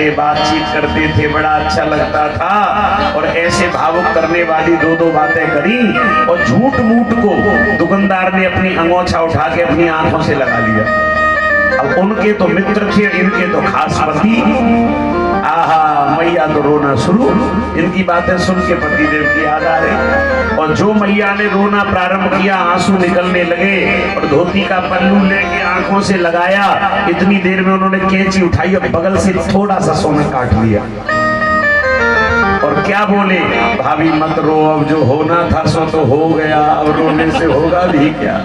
थे, बातचीत करते थे, बड़ा अच्छा लगता था। और ऐसे भावुक करने वाली दो दो बातें करी और झूठ मूठ को दुकानदार ने अपनी अंगोछा उठा के अपनी आंखों से लगा लिया। अब उनके तो मित्र थे, इनके तो खास पति। आहा, मैया तो रोना शुरू। इनकी बातें सुन के पतिदेव की याद आ रही। और जो मैया ने रोना प्रारंभ किया, आंसू निकलने लगे और धोती का पल्लू लेके आंखों से लगाया। इतनी देर में उन्होंने कैंची उठाई और बगल से थोड़ा सा सोना काट लिया। और क्या बोले, भाभी मत रो, अब जो होना था सो तो हो गया, अब रोने से होगा भी क्या।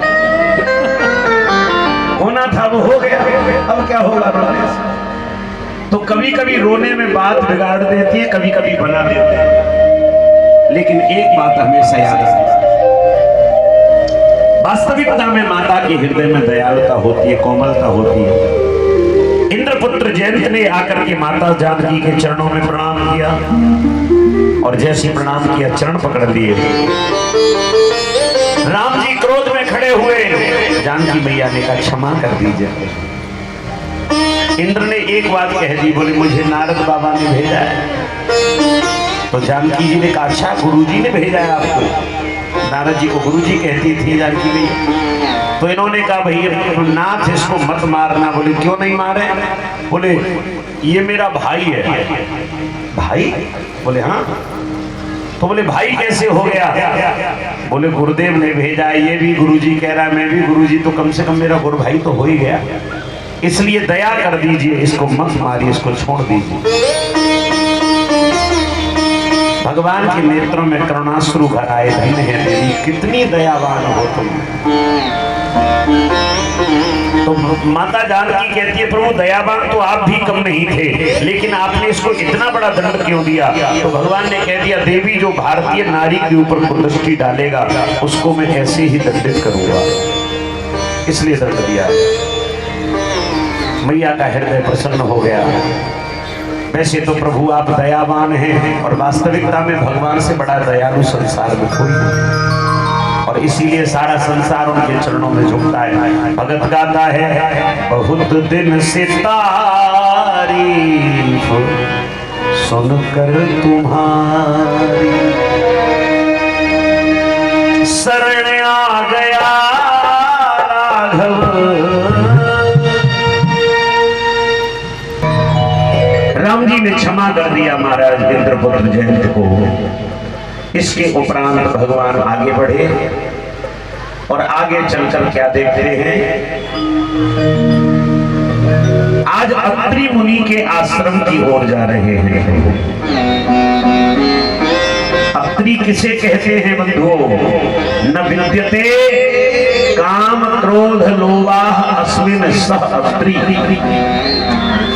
होना था वो हो गया, अब क्या होगा रोने से। तो कभी कभी रोने में बात बिगाड़ देती है, कभी कभी बना देती है। लेकिन एक बात हमेशा याद रखना, वास्तविकता में माता के हृदय में दयालुता होती है, कोमलता होती है। इंद्रपुत्र जयंत ने आकर के माता जानकी के चरणों में प्रणाम किया और जैसे प्रणाम किया चरण पकड़ लिए। राम जी क्रोध में खड़े हुए, जानकी मैया ने कहा क्षमा कर दीजिए। इंद्र ने एक बात कह दी, बोले मुझे नारद बाबा ने भेजा है। तो जानकी जी ने कहा अच्छा, गुरुजी ने भेजा है आपको। नारद जी को गुरुजी कहती थी जानकी मैया। तो इन्होंने कहा भैया नाथ इसको मत मारना। बोले क्यों नहीं मारे। बोले ये मेरा भाई है। भाई? बोले हाँ। तो बोले भाई कैसे हो गया। बोले गुरुदेव ने भेजा है, ये भी गुरुजी कह रहा है, मैं भी गुरुजी, तो कम से कम मेरा गुरु भाई तो हो ही गया, इसलिए दया कर दीजिए, इसको मत मारिए, इसको छोड़ दीजिए। भगवान के नेत्रों में करुणाश्रु भर आए। धन्य है देवी, कितनी दयावान हो तुम। तो माता जानकी कहती है प्रभु दयावान तो आप भी कम नहीं थे, लेकिन आपने इसको इतना बड़ा दंड क्यों दिया। तो भगवान ने कह दिया देवी जो भारतीय नारी के ऊपर कुदृष्टि डालेगा उसको मैं ऐसे ही दंडित करूंगा, इसलिए दंड दिया। मैया का हृदय प्रसन्न हो गया। वैसे तो प्रभु आप दयावान हैं और वास्तविकता में भगवान से बड़ा दयालु संसार में कोई नहीं, और इसीलिए सारा संसार उनके चरणों में झुकता है। भगत गाता है बहुत दिन से तारीफ सुनकर तुम्हारी, शरण आ गया राघव। राम जी ने क्षमा कर दिया महाराज इंद्रपुत्र जयंत को। इसके उपरांत भगवान आगे बढ़े और आगे चलकर क्या देखते हैं, आज अत्रि मुनि के आश्रम की ओर जा रहे हैं। अत्रि किसे कहते हैं बंधुओं, न विद्यते काम क्रोध लोभाः अस्मिन् सः अत्रि।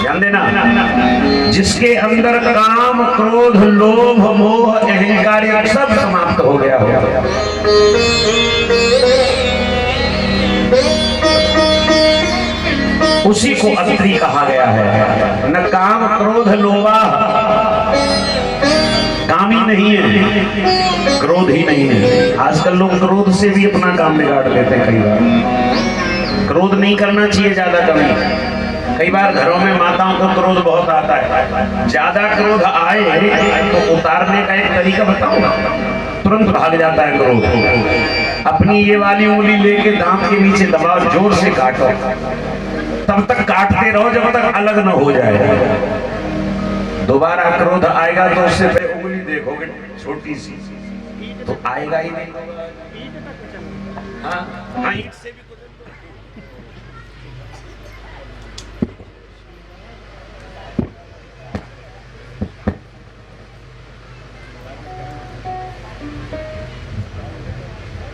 ध्यान देना, जिसके अंदर काम क्रोध लोभ मोह अहंकार सब समाप्त हो गया हो, उसी को अत्रि कहा गया है। न काम क्रोध लोभा, काम ही नहीं है, क्रोध ही नहीं है। आजकल लोग क्रोध से भी अपना काम बिगाड़ देते हैं। कई बार क्रोध नहीं करना चाहिए, ज्यादा कमी। कई बार घरों में माताओं को क्रोध बहुत आता है, ज्यादा क्रोध आए तो उतारने का एक तरीका बताऊंगा, तुरंत भाग जाता है क्रोध। अपनी ये वाली उंगली लेके दांत के नीचे दबाओ, जोर से काटो, तब तक काटते रहो जब तक अलग न हो जाए। दोबारा क्रोध आएगा तो उससे पहले उंगली देखोगे छोटी सी, तो आएगा ही नहीं। हाँ, ईंट से भी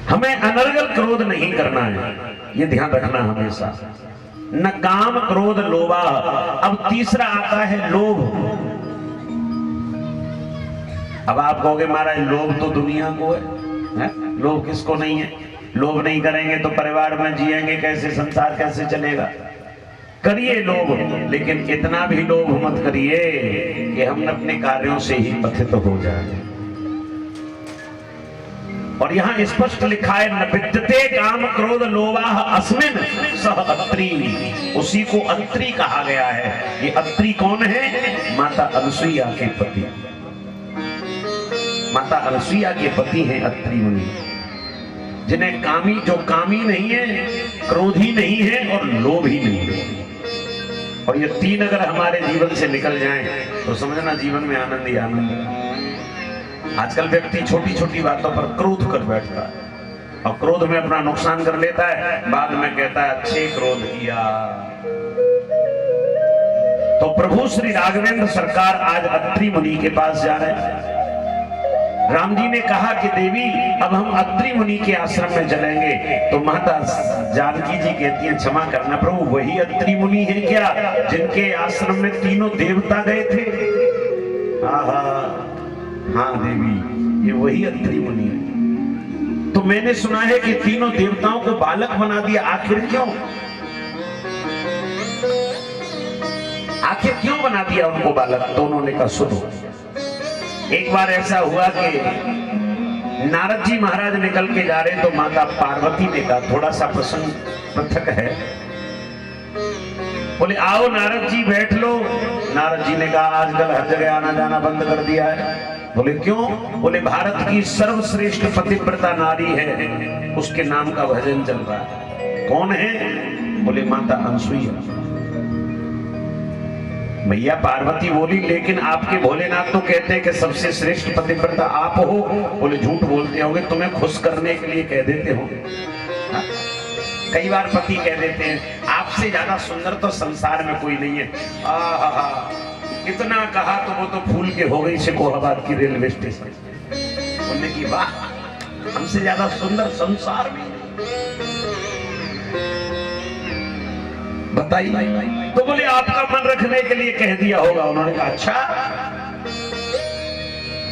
हमें अनर्गल क्रोध नहीं करना है, ये ध्यान रखना हमेशा। न काम क्रोध लोभा। अब तीसरा आता है लोभ। अब आप कहोगे महाराज लोभ तो दुनिया को है? लोभ किसको नहीं है? लोभ नहीं करेंगे तो परिवार में जिएंगे कैसे, संसार कैसे चलेगा। करिए लोभ, लेकिन इतना भी लोभ मत करिए कि हम अपने कार्यों से ही पतित हो जाए। और यहाँ स्पष्ट लिखा है न विद्यते काम क्रोध लोभाः अस्मिन् सह अत्रि, उसी को अत्रि कहा गया है। ये अत्रि कौन है? माता अनसुईया के पति, माता अनसुईया के पति हैं अत्रि मुनि, जिन्हें कामी, जो कामी नहीं है, क्रोधी नहीं है और लोभी नहीं है। और ये तीन अगर हमारे जीवन से निकल जाएं तो समझना जीवन में आनंद ही आनंद है। आजकल व्यक्ति छोटी छोटी बातों पर क्रोध कर बैठता है और क्रोध में अपना नुकसान कर लेता है, बाद में कहता है अच्छे क्रोध किया। तो प्रभु श्री राघवेंद्र सरकार आज अत्रि मुनि के पास जा रहे हैं। राम जी ने कहा कि देवी अब हम अत्रि मुनि के आश्रम में चलेंगे। तो माता जानकी जी कहती हैं क्षमा करना प्रभु, वही अत्रि मुनि है क्या जिनके आश्रम में तीनों देवता गए थे? हाँ देवी, ये वही अत्रि मुनि है। तो मैंने सुना है कि तीनों देवताओं को बालक बना दिया, आखिर क्यों? आखिर क्यों बना दिया उनको बालक? तो उन्होंने कहा सुनो, एक बार ऐसा हुआ कि नारद जी महाराज निकल के जा रहे तो माता पार्वती ने कहा, थोड़ा सा प्रसंग पृथक है, बोले आओ नारद जी बैठ लो। नारद जी ने कहा आजकल हर जगह आना जाना बंद कर दिया है। बोले क्यों? बोले भारत की सर्वश्रेष्ठ पतिव्रता नारी है, उसके नाम का भजन चल रहा है। कौन है? बोले माता अनसुईया। भैया पार्वती बोली लेकिन आपके भोलेनाथ तो कहते हैं कि सबसे श्रेष्ठ पतिव्रता आप हो। बोले झूठ बोलते होंगे, तुम्हें खुश करने के लिए कह देते हो। कई बार पति कह देते हैं आपसे ज्यादा सुंदर तो संसार में कोई नहीं है। इतना कहा तो वो तो फूल के हो गई सिकोहाबाद की रेलवे स्टेशन। बोलने की वाह, हमसे ज्यादा सुंदर संसार में बताइए। तो बोले आपका मन रखने के लिए कह दिया होगा। उन्होंने कहा अच्छा।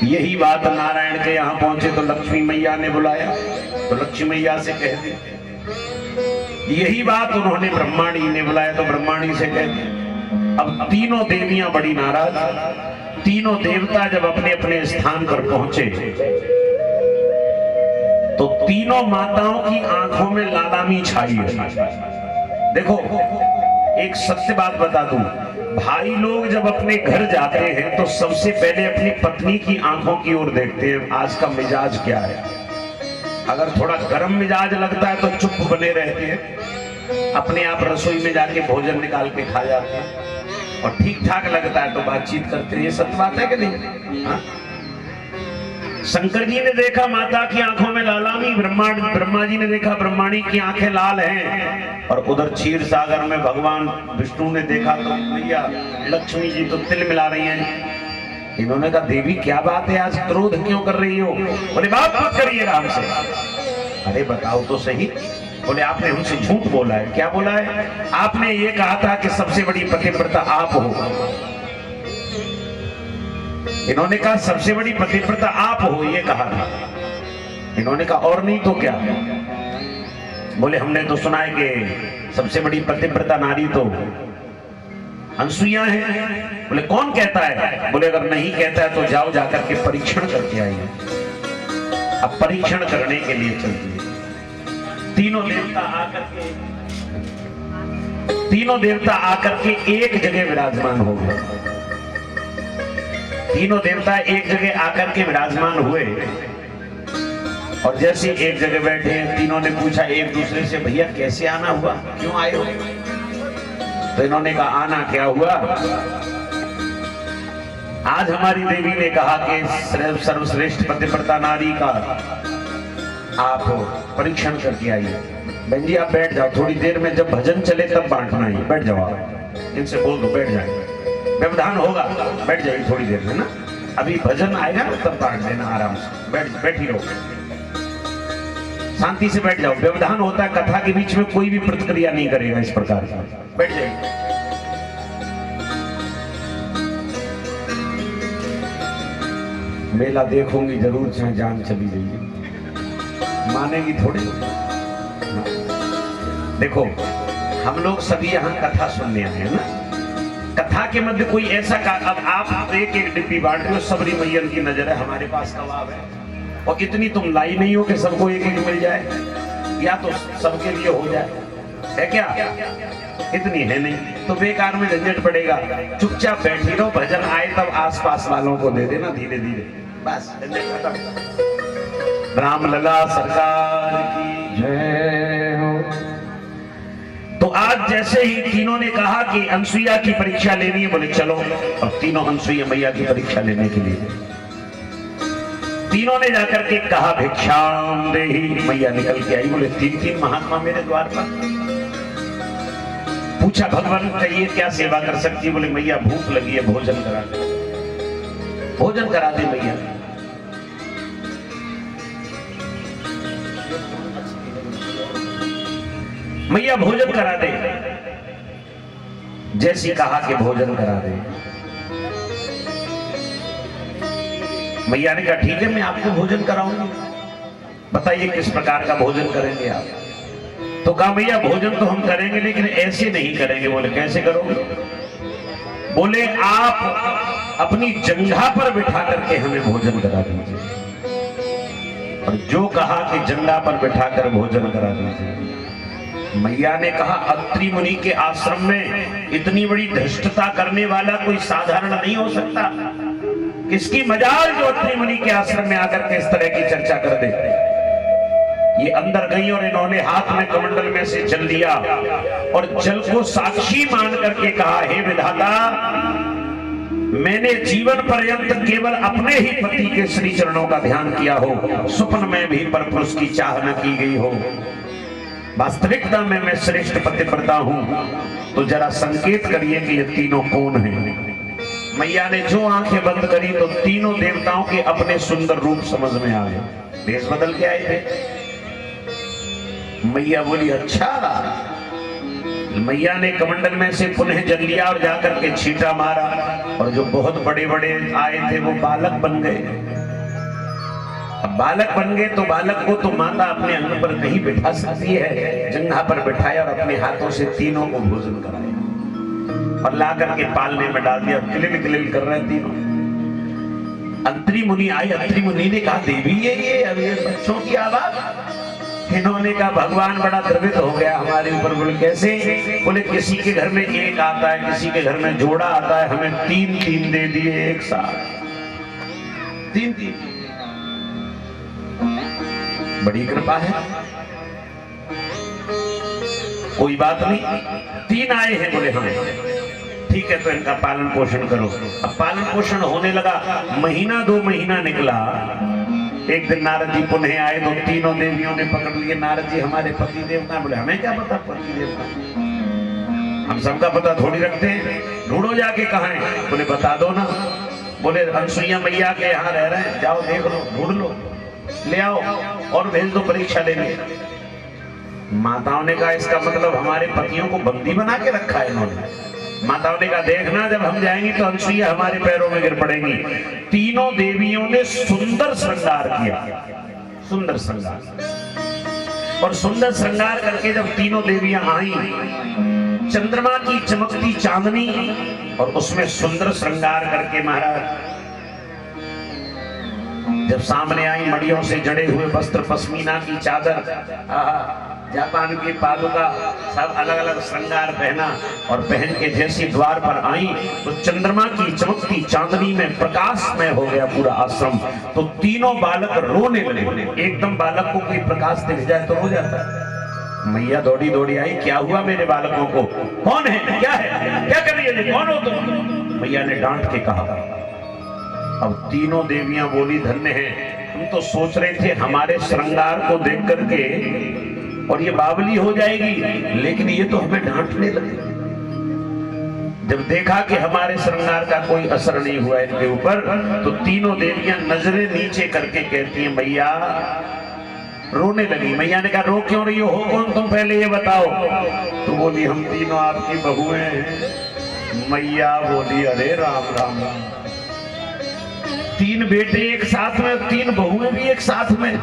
यही बात नारायण के यहाँ पहुंचे तो लक्ष्मी मैया ने बुलाया, तो लक्ष्मी मैया से कह दी। यही बात उन्होंने ब्रह्माणी ने बुलाया तो ब्रह्माणी से कह दी। अब तीनों देवियां बड़ी नाराज। तीनों देवता जब अपने अपने स्थान पर पहुंचे तो तीनों माताओं की आंखों में लालामी छाई है। देखो एक सत्य बात बता दूं, भाई लोग जब अपने घर जाते हैं तो सबसे पहले अपनी पत्नी की आंखों की ओर देखते हैं, आज का मिजाज क्या है। अगर थोड़ा गर्म मिजाज लगता है तो चुप बने रहते हैं, अपने आप रसोई में जाके भोजन निकाल के खा जाते हैं, और ठीक ठाक लगता है तो बातचीत करते हैं। ये सत्य बात है कि नहीं? हाँ? शंकर जी ने देखा माता की आंखों में लालामी, ब्रह्मा जी ने देखा ब्रह्माणी की आंखें लाल हैं, और उधर क्षीर सागर में भगवान विष्णु ने देखा तो भैया लक्ष्मी जी तो तिल मिला रही हैं। इन्होंने कहा देवी क्या बात है, आज क्रोध क्यों कर रही हो? बोले बात मत करिए राम से। अरे बताओ तो सही। बोले आपने हमसे झूठ बोला है। क्या बोला है? आपने ये कहा था कि सबसे बड़ी पतिव्रता आप हो। इन्होंने कहा सबसे बड़ी पतिव्रता आप हो, ये कहा था। इन्होंने कहा और नहीं तो क्या? बोले हमने तो सुना है कि सबसे बड़ी पतिव्रता नारी तो अनसुईया है। बोले कौन कहता है? बोले अगर नहीं कहता है तो जाओ जाकर के परीक्षण करके आइए। अब परीक्षण करने के लिए चलती है। तीनों देवता आकर के एक जगह विराजमान हो गए। तीनों देवता एक जगह आकर के विराजमान हुए, और जैसे एक जगह बैठे तीनों ने पूछा एक दूसरे से भैया कैसे आना हुआ, क्यों आए हो? तो इन्होंने कहा आना क्या हुआ, आज हमारी देवी ने कहा कि सर्वश्रेष्ठ पतिव्रता नारी का आप परीक्षण करके आइए। बहन जी आप बैठ जाओ, थोड़ी देर में जब भजन चले तब बांटना ही। बैठ जाओ, आप इनसे बोल दो बैठ जाए, व्यवधान होगा, बैठ जाइए थोड़ी देर में ना, अभी भजन आएगा ना तब बांट देना आराम से। बैठ ही रहो, शांति से बैठ जाओ। व्यवधान होता है कथा के बीच में, कोई भी प्रतिक्रिया नहीं करेगा इस प्रकार का। बैठ जाइए। मेला देखूंगी जरूर, चाहे जान चली जाइए, मानेगी थोड़ी। देखो हम लोग सभी यहाँ कथा सुनने आए हैं ना, कथा के मध्य कोई ऐसा अब आप एक एक डिब्बी बांट रहे हो, सबरी मैयन की नजर है, हमारे पास कबाब है, और इतनी तुम लाई नहीं हो कि सबको एक एक मिल जाए, या तो सबके लिए हो जाए, है क्या? इतनी है नहीं, तो बेकार में झंझट पड़ेगा। चुपचाप बैठी रहो, भजन आए तब आसपास वालों को दे देना धीरे धीरे, बस झंझट खत्म। राम लला सरकार की जय हो। तो आज जैसे ही तीनों ने कहा कि अनसुईया की परीक्षा लेनी है, बोले चलो। अब तीनों अनसुईया मैया की परीक्षा लेने के लिए तीनों ने जाकर के कहा भिक्षाम देहि। मैया निकल के आई, बोले 3-3 महात्मा मेरे द्वार पर। पूछा भगवान कहिए क्या सेवा कर सकती है? बोले मैया भूख लगी है, भोजन करा दे, भोजन करा दे मैया। मैया भोजन करा दे। जैसी कहा कि भोजन करा दे, मैया ने कहा ठीक है मैं आपको भोजन कराऊंगी, बताइए किस प्रकार का भोजन करेंगे आप? तो कहा मैया भोजन तो हम करेंगे लेकिन ऐसे नहीं करेंगे। बोले कैसे करोगे? बोले आप अपनी जंघा पर बिठा करके हमें भोजन करा दीजिए। और जो कहा कि जंघा पर बिठाकर भोजन करा दीजिए। मैया ने कहा अत्रि मुनि के आश्रम में इतनी बड़ी धृष्टता करने वाला कोई साधारण नहीं हो सकता। किसकी मजाल जो अत्रि मुनि के आश्रम में आकर के इस तरह की चर्चा कर दे। ये अंदर गई और इन्होंने हाथ में कमंडल में से जल लिया और जल को साक्षी मान करके कहा हे विधाता, मैंने जीवन पर्यंत केवल अपने ही पति के श्री चरणों का ध्यान किया हो, स्वप्न में भी परपुरुष की चाह न की गई हो, वास्तविकता में मैं श्रेष्ठ पतिव्रता हूं, तो जरा संकेत करिए कि ये तीनों कौन हैं। मैया ने जो आंखें बंद करी तो तीनों देवताओं के अपने सुंदर रूप समझ में आ गए, भेष बदल के आए थे। मैया बोली अच्छा। मैया ने कमंडल में से पुनः जल लिया और जाकर के छींटा मारा और जो बहुत बड़े बड़े आए थे वो बालक बन गए। अब बालक बन गए तो बालक को तो माता अपने अंग पर नहीं बिठा सकती है, जंघा पर बिठाया और अपने हाथों से तीनों को भोजन कराया और ला करके पालने में डाल दिया। किलिल किलिल कर रहे तीनों। अत्रि मुनि आए, अत्रि मुनि ने कहा देवी ये अब ये बच्चों की आवाज। इन्होंने कहा भगवान बड़ा द्रवित हो गया हमारे ऊपर। बोले कैसे? बोले किसी के घर में एक आता है, किसी के घर में जोड़ा आता है, हमें 3-3 दे दिए एक साथ, 3-3। बड़ी कृपा है, कोई बात नहीं। 3 आए हैं, बोले हाँ ठीक है तो इनका पालन पोषण करो। अब पालन पोषण होने लगा, महीना 2 महीना निकला। एक दिन नारद जी पुनः आए तो तीनों देवियों ने पकड़ लिए, नारद जी हमारे पति देव का। बोले हमें क्या पता पति देव का, हम सबका पता थोड़ी रखते हैं, ढूंढो जाके कहाँ है। बोले बता दो ना। बोले अनसुईया मैया के यहाँ रह रहे हैं, जाओ देख लो, ढूंढ लो, ले आओ और भेज दो परीक्षा लेने। माताओं ने कहा इसका मतलब हमारे पतियों को बंदी बना के रखा है इन्होंने। माताओं ने कहा देखना जब हम जाएंगे तो अनसुईया हमारे पैरों में गिर पड़ेंगी। तीनों देवियों ने सुंदर श्रृंगार किया, सुंदर श्रृंगार। और सुंदर श्रृंगार करके जब तीनों देवियां आई, चंद्रमा की चमकती चांदनी और उसमें सुंदर श्रृंगार करके महाराज जब सामने आई, मड़ियों से जड़े हुए वस्त्र, पश्मीना की चादर, जापान की पादुका, सब अलग अलग श्रृंगार पहना और पहन के जैसी द्वार पर आई तो चंद्रमा की चमकती चांदनी में प्रकाशमय हो गया पूरा आश्रम। तो तीनों बालक रोने लगे। एकदम बालक को कोई प्रकाश दिख जाए तो रो जाता है। मैया दौड़ी दौड़ी आई, क्या हुआ मेरे बालकों को? कौन है, क्या है, क्या कर रही है, कौन हो तुम? मैया ने डांट के कहा। अब तीनों देवियां बोली धन्य है, हम तो सोच रहे थे हमारे श्रृंगार को देख करके और ये बावली हो जाएगी, लेकिन ये तो हमें डांटने लगे। जब देखा कि हमारे श्रृंगार का कोई असर नहीं हुआ इनके ऊपर, तो तीनों देवियां नजरें नीचे करके कहती हैं मैया, रोने लगी। मैया ने कहा रो क्यों रही हो कौन तुम, पहले ये बताओ। तो बोली हम तीनों आपकी बहुएं हैं। मैया बोली अरे राम राम राम, 3 बेटे एक साथ में, 3 बहुएं भी एक साथ में,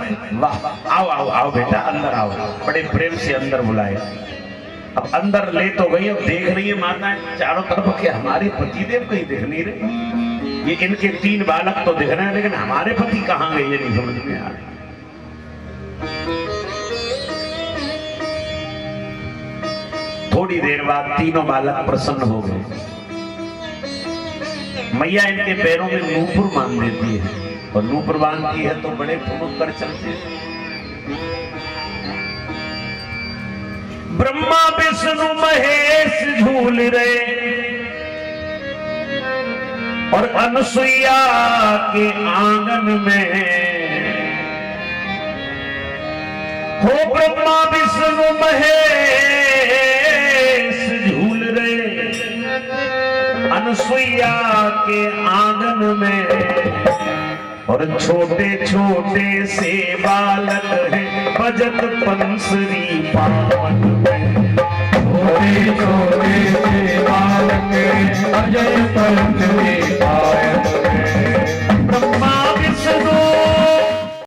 वाह। आओ आओ आओ बेटा अंदर आओ। बड़े प्रेम से अंदर बुलाए। अब अंदर ले तो गई, अब देख रही है माता चारों तरफ के हमारे पतिदेव कहीं दिख नहीं रहे। ये इनके 3 बालक तो दिख रहे हैं, लेकिन हमारे पति कहाँ गए ये नहीं समझ में आ रहा। थोड़ी देर बाद तीनों बालक प्रसन्न हो गए। मैया इनके पैरों में नूपुर बांध देती है, और नूपुर बांधती है तो बड़े ठुमक कर चलते। ब्रह्मा विष्णु महेश झूल रहे और अनुसुईया के आंगन में हो ब्रह्मा विष्णु महेश झूल रहे अनुसुईया के आंगन में, और छोटे छोटे से बालक हैं बजत पंसरी